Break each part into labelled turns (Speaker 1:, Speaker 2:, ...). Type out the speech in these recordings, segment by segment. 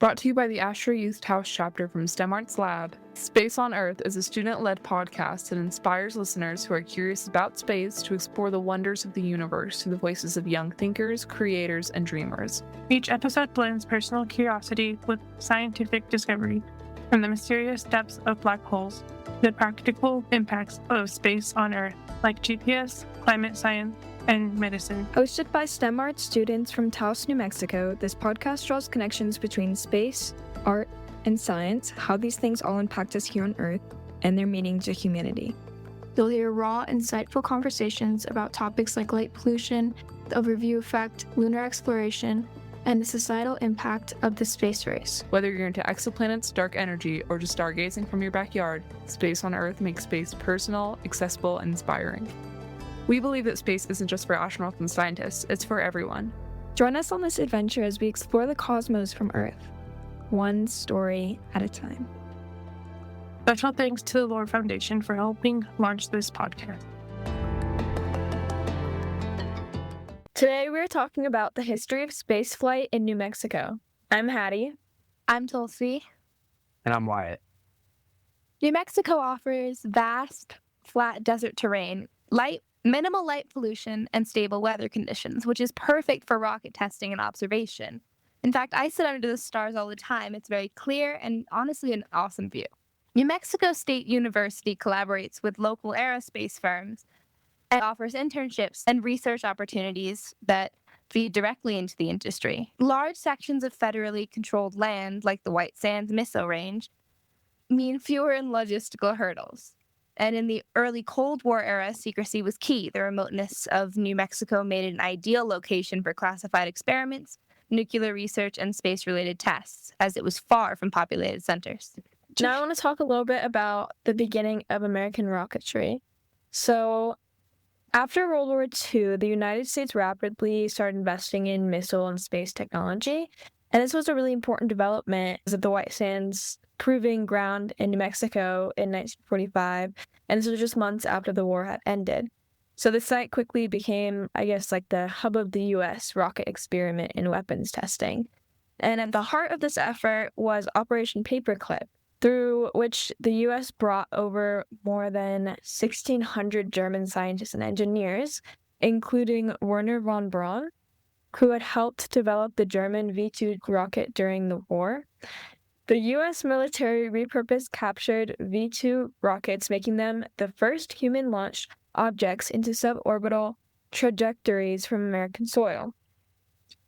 Speaker 1: Brought to you by the Asher Youth House chapter from STEM Arts Lab, Space on Earth is a student-led podcast that inspires listeners who are curious about space to explore the wonders of the universe through the voices of young thinkers, creators, and dreamers.
Speaker 2: Each episode blends personal curiosity with scientific discovery, from the mysterious depths of black holes to the practical impacts of space on Earth, like GPS, climate science, and medicine.
Speaker 3: Hosted by STEM Arts students from Taos, New Mexico, this podcast draws connections between space, art, and science, how these things all impact us here on Earth, and their meaning to humanity.
Speaker 4: You'll hear raw, insightful conversations about topics like light pollution, the overview effect, lunar exploration, and the societal impact of the space race.
Speaker 1: Whether you're into exoplanets, dark energy, or just stargazing from your backyard, Space on Earth makes space personal, accessible, and inspiring. We believe that space isn't just for astronauts and scientists, it's for everyone.
Speaker 3: Join us on this adventure as we explore the cosmos from Earth, one story at a time.
Speaker 2: Special thanks to the Lore Foundation for helping launch this podcast.
Speaker 3: Today we're talking about the history of spaceflight in New Mexico. I'm Hattie.
Speaker 4: I'm Tulsi.
Speaker 5: And I'm Wyatt.
Speaker 4: New Mexico offers vast, flat desert terrain, minimal light pollution, and stable weather conditions, which is perfect for rocket testing and observation. In fact, I sit under the stars all the time. It's very clear and honestly an awesome view. New Mexico State University collaborates with local aerospace firms and offers internships and research opportunities that feed directly into the industry. Large sections of federally controlled land, like the White Sands Missile Range, mean fewer logistical hurdles. And in the early Cold War era, secrecy was key. The remoteness of New Mexico made it an ideal location for classified experiments, nuclear research, and space-related tests, as it was far from populated centers.
Speaker 3: Now I want to talk a little bit about the beginning of American rocketry. So, after World War II, the United States rapidly started investing in missile and space technology, and this was a really important development as of the White Sands proving ground in New Mexico in 1945, and this was just months after the war had ended. So the site quickly became, like the hub of the U.S. rocket experiment in weapons testing. And at the heart of this effort was Operation Paperclip, through which the U.S. brought over more than 1,600 German scientists and engineers, including Werner von Braun, who had helped develop the German V-2 rocket during the war. The U.S. military repurposed captured V-2 rockets, making them the first human-launched objects into suborbital trajectories from American soil.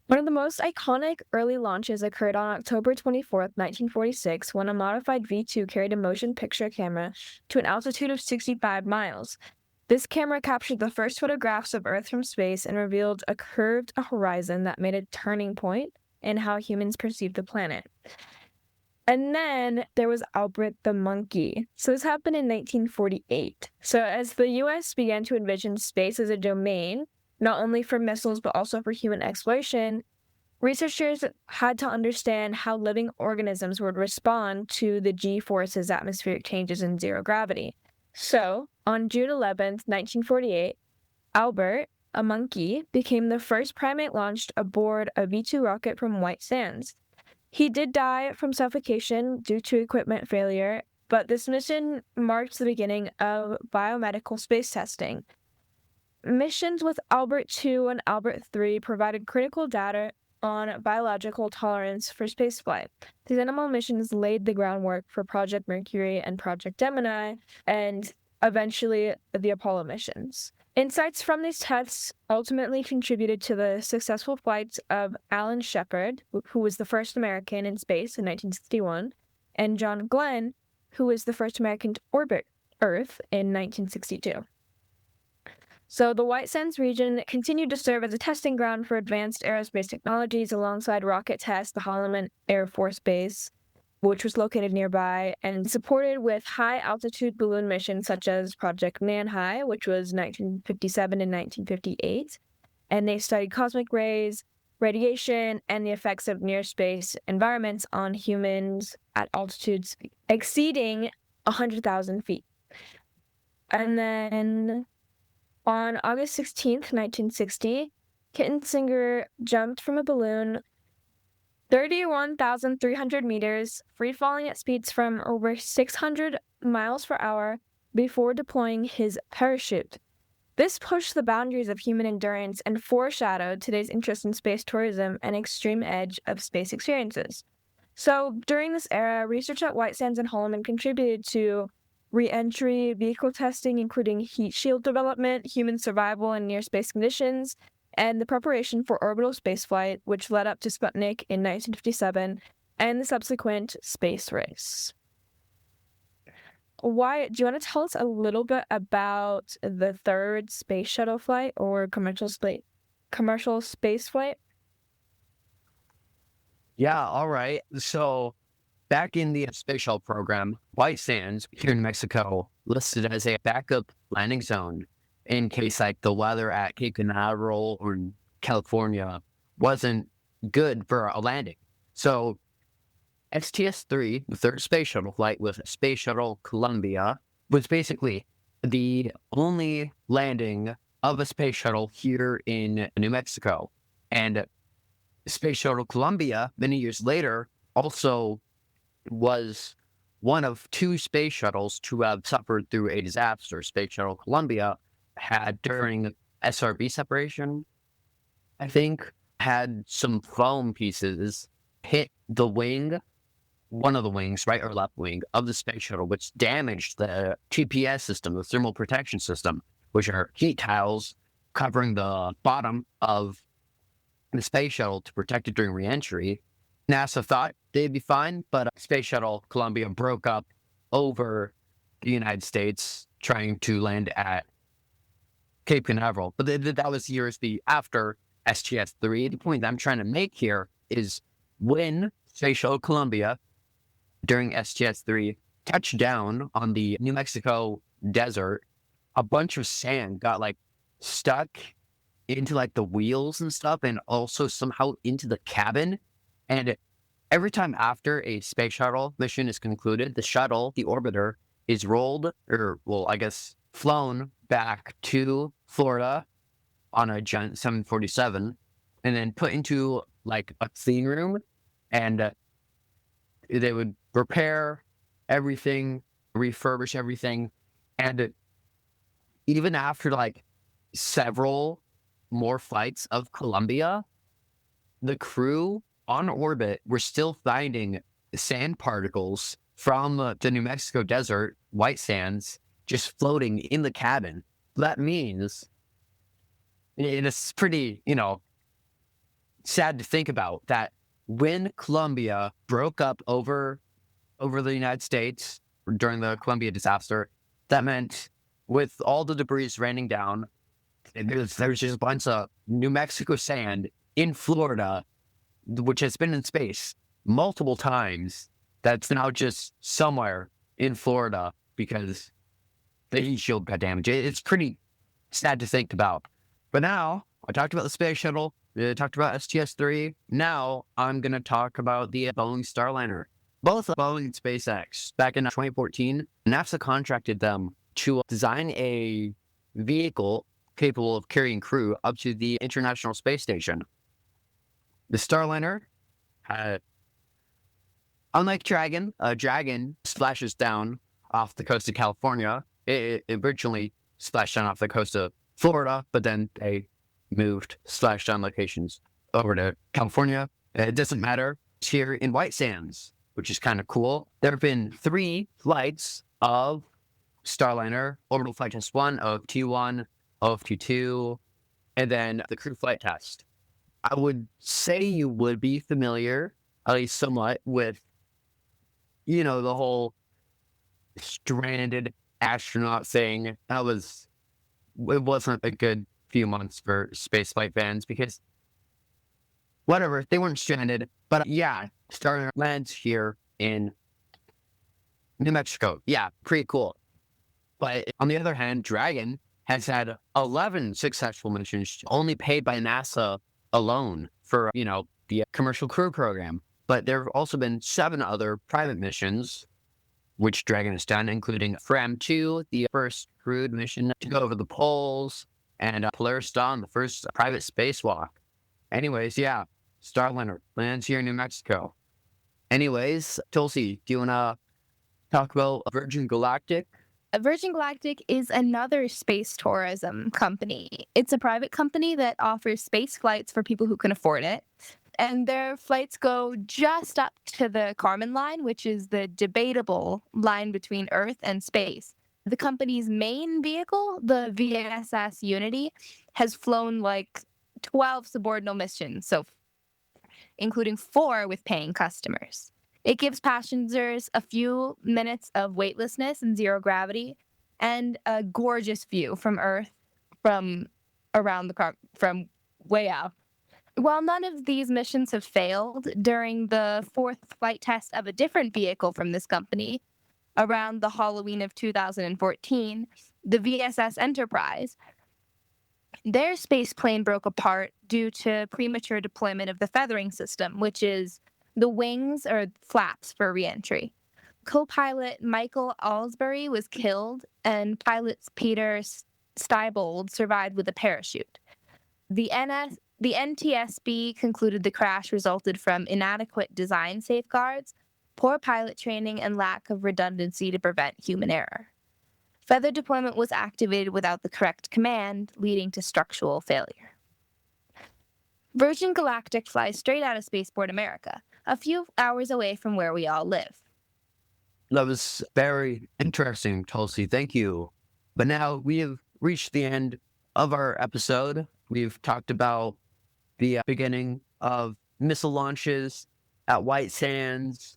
Speaker 3: One of the most iconic early launches occurred on October 24, 1946, when a modified V-2 carried a motion picture camera to an altitude of 65 miles. This camera captured the first photographs of Earth from space and revealed a curved horizon that made a turning point in how humans perceived the planet. And then there was Albert the monkey. So this happened in 1948. So as the U.S. began to envision space as a domain, not only for missiles but also for human exploration, researchers had to understand how living organisms would respond to the G-forces, atmospheric changes, and zero gravity. So, on June 11, 1948, Albert, a monkey, became the first primate launched aboard a V-2 rocket from White Sands. He did die from suffocation due to equipment failure, but this mission marked the beginning of biomedical space testing. Missions with Albert II and Albert III provided critical data on biological tolerance for spaceflight. These animal missions laid the groundwork for Project Mercury and Project Gemini, and eventually the Apollo missions. Insights from these tests ultimately contributed to the successful flights of Alan Shepard, who was the first American in space in 1961, and John Glenn, who was the first American to orbit Earth in 1962. So the White Sands region continued to serve as a testing ground for advanced aerospace technologies alongside rocket tests, the Holloman Air Force Base, which was located nearby, and supported with high-altitude balloon missions such as Project Manhigh, which was 1957 and 1958. And they studied cosmic rays, radiation, and the effects of near-space environments on humans at altitudes exceeding 100,000 feet. And then on August 16th, 1960, Kitten Singer jumped from a balloon 31,300 meters, free falling at speeds from over 600 miles per hour before deploying his parachute. This pushed the boundaries of human endurance and foreshadowed today's interest in space tourism and extreme edge of space experiences. So, during this era, research at White Sands and Holloman contributed to re-entry vehicle testing, including heat shield development, human survival in near space conditions, and the preparation for orbital spaceflight, which led up to Sputnik in 1957 and the subsequent space race. Wyatt, do you want to tell us a little bit about the third space shuttle flight or commercial space flight?
Speaker 5: Yeah, all right. So back in the space shuttle program, White Sands here in Mexico listed as a backup landing zone in case like the weather at Cape Canaveral or in California wasn't good for a landing. So STS-3, the third space shuttle flight with Space Shuttle Columbia, was basically the only landing of a space shuttle here in New Mexico. And Space Shuttle Columbia, many years later, also was one of two space shuttles to have suffered through a disaster. Space Shuttle Columbia had, during SRB separation, I think, had some foam pieces hit the wing, one of the wings, right or left wing, of the space shuttle, which damaged the TPS system, the thermal protection system, which are heat tiles covering the bottom of the space shuttle to protect it during reentry. NASA thought they'd be fine, but Space Shuttle Columbia broke up over the United States trying to land at Cape Canaveral. But that was years after STS-3. The point that I'm trying to make here is when Space Shuttle Columbia, during STS-3, touched down on the New Mexico desert, a bunch of sand got like stuck into like the wheels and stuff, and also somehow into the cabin. And every time after a space shuttle mission is concluded, the shuttle, the orbiter, is rolled, or well, I guess flown back to Florida on a giant 747, and then put into like a clean room, and they would repair everything, refurbish everything, and even after like several more flights of Columbia, the crew on orbit were still finding sand particles from the New Mexico desert, White Sands, just floating in the cabin. That means it's pretty, sad to think about that when Columbia broke up over the United States during the Columbia disaster, that meant with all the debris raining down, there's just a bunch of New Mexico sand in Florida, which has been in space multiple times, that's now just somewhere in Florida because the heat shield got damaged. It's pretty sad to think about. But now, I talked about the space shuttle, I talked about STS-3. Now, I'm going to talk about the Boeing Starliner. Both Boeing and SpaceX, back in 2014, NASA contracted them to design a vehicle capable of carrying crew up to the International Space Station. The Starliner had, unlike Dragon, Dragon splashes down off the coast of California. It originally splashed down off the coast of Florida, but then they moved splashdown locations over to California. It doesn't matter. It's here in White Sands, which is kind of cool. There have been 3 flights of Starliner, orbital flight test 1, OFT-1, OFT-2, and then the crew flight test. I would say you would be familiar, at least somewhat, with, the whole stranded astronaut thing. It wasn't a good few months for spaceflight fans because, whatever, they weren't stranded. But yeah, Starliner lands here in New Mexico. Yeah, pretty cool. But on the other hand, Dragon has had 11 successful missions, only paid by NASA alone for, the commercial crew program. But there have also been 7 other private missions, which Dragon has done, including FRAM-2, the first crewed mission to go over the poles, and Polaris Dawn, the first private spacewalk. Anyways, yeah, Starliner lands here in New Mexico. Anyways, Tulsi, do you want to talk about Virgin Galactic?
Speaker 4: Virgin Galactic is another space tourism company. It's a private company that offers space flights for people who can afford it. And their flights go just up to the Kármán line, which is the debatable line between Earth and space. The company's main vehicle, the VSS Unity, has flown like 12 subordinal missions so far, including 4 with paying customers. It gives passengers a few minutes of weightlessness and zero gravity and a gorgeous view from Earth from around the car from way out. While none of these missions have failed, during the 4th flight test of a different vehicle from this company, around the Halloween of 2014, the VSS Enterprise, their space plane broke apart due to premature deployment of the feathering system, which is the wings or flaps for reentry. Co-pilot Michael Alsbury was killed, and pilot Peter Steibold survived with a parachute. The NTSB concluded the crash resulted from inadequate design safeguards, poor pilot training, and lack of redundancy to prevent human error. Feather deployment was activated without the correct command, leading to structural failure. Virgin Galactic flies straight out of Spaceport America, a few hours away from where we all live.
Speaker 5: That was very interesting, Tulsi. Thank you. But now we have reached the end of our episode. We've talked about the beginning of missile launches at White Sands.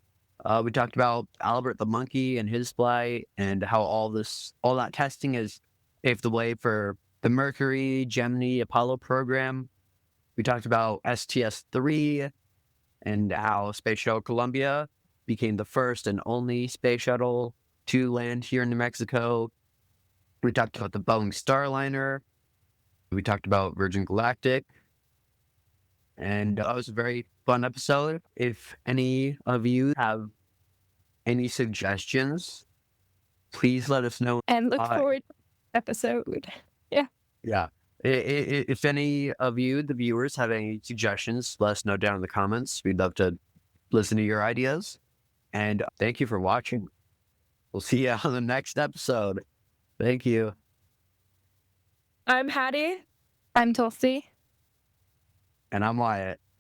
Speaker 5: We talked about Albert the monkey and his flight, and how all that testing has paved the way for the Mercury, Gemini, Apollo program. We talked about STS-3 and how Space Shuttle Columbia became the first and only space shuttle to land here in New Mexico. We talked about the Boeing Starliner. We talked about Virgin Galactic. And that was a very fun episode. If any of you have any suggestions, please let us know.
Speaker 3: And look forward to the episode.
Speaker 5: Yeah. If any of you, the viewers, have any suggestions, let us know down in the comments. We'd love to listen to your ideas. And thank you for watching. We'll see you on the next episode. Thank you.
Speaker 3: I'm Hattie.
Speaker 4: I'm Tulsi.
Speaker 5: And I'm Wyatt.